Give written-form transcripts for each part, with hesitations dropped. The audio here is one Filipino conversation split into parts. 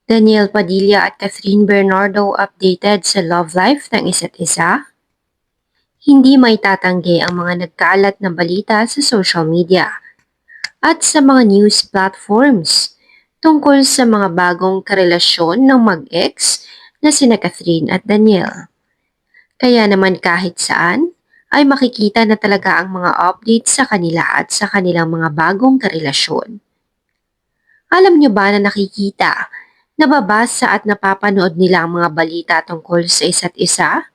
Daniel Padilla at Catherine Bernardo updated sa love life ng isa't isa? Hindi maitatanggi ang mga nagkaalat na balita sa social media at sa mga news platforms tungkol sa mga bagong karelasyon ng mag-ex na sina Catherine at Daniel. Kaya naman kahit saan ay makikita na talaga ang mga updates sa kanila at sa kanilang mga bagong karelasyon. Alam nyo ba na nakikita, nababasa at napapanood nila ang mga balita tungkol sa isa't isa?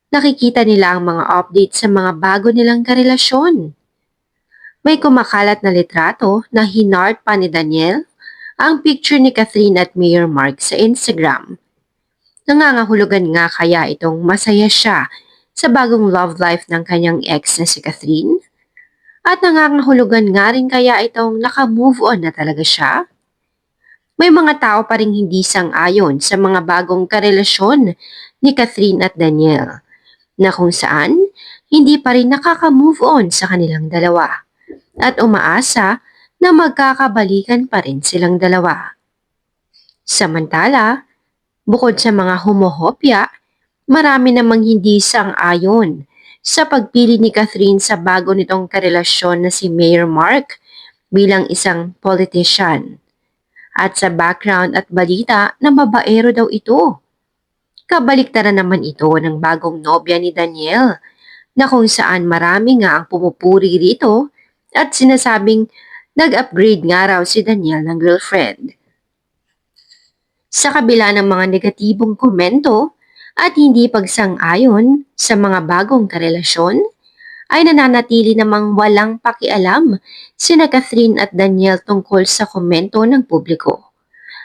Nakikita nila ang mga updates sa mga bago nilang karelasyon. May kumakalat na litrato na hinart pa ni Daniel ang picture ni Catherine at Mayor Mark sa Instagram. Nangangahulugan nga kaya itong masaya siya sa bagong love life ng kanyang ex na si Catherine? At nangangahulugan nga rin kaya itong naka-move on na talaga siya? May mga tao pa ring hindi sang-ayon sa mga bagong karelasyon ni Catherine at Daniel, na kung saan hindi pa rin nakaka-move on sa kanilang dalawa at umaasa na magkakabalikan pa rin silang dalawa. Samantala, bukod sa mga homohopya, marami namang hindi sang-ayon sa pagpili ni Catherine sa bago nitong karelasyon na si Mayor Mark bilang isang politician. At sa background at balita na babaero daw ito. Kabaliktaran naman ito ng bagong nobya ni Daniel, na kung saan marami nga ang pumupuri rito at sinasabing nag-upgrade nga raw si Daniel ng girlfriend. Sa kabila ng mga negatibong komento at hindi pagsang-ayon sa mga bagong karelasyon, ay nananatili namang walang pakialam sina Catherine at Daniel tungkol sa komento ng publiko.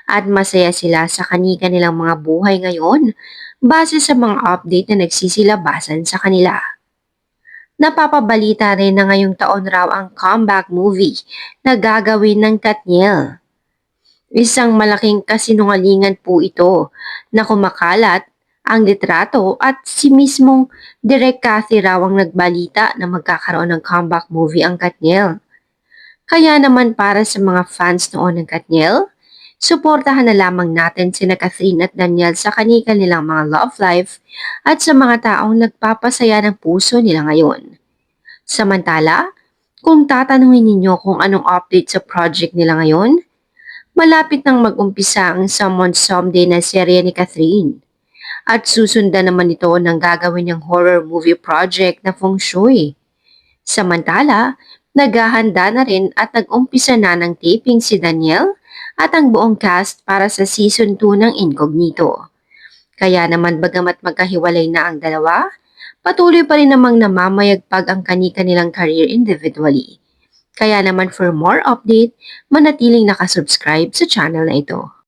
At masaya sila sa kanilang mga buhay ngayon base sa mga update na nagsisilabasan sa kanila. Napapabalita rin na ngayong taon raw ang comeback movie na gagawin ng Katniel. Isang malaking kasinungalingan po ito na kumakalat ang litrato at si mismong Direk Cathy raw ang nagbalita na magkakaroon ng comeback movie ang Katniel. Kaya naman para sa mga fans noon ng Katniel, suportahan na lamang natin sina Catherine at Daniel sa kanilang mga love life at sa mga taong nagpapasaya ng puso nila ngayon. Samantala, kung tatanungin ninyo kung anong update sa project nila ngayon, malapit nang mag-umpisa ang Someone Someday na serye ni Catherine. At susundan naman ito ng gagawin niyang horror movie project na Feng Shui. Samantala, naghahanda na rin at nag-umpisa na ng taping si Daniel at ang buong cast para sa season 2 ng Incognito. Kaya naman bagamat magkahiwalay na ang dalawa, patuloy pa rin namang namamayagpag ang kanilang career individually. Kaya naman for more update, manatiling nakasubscribe sa channel na ito.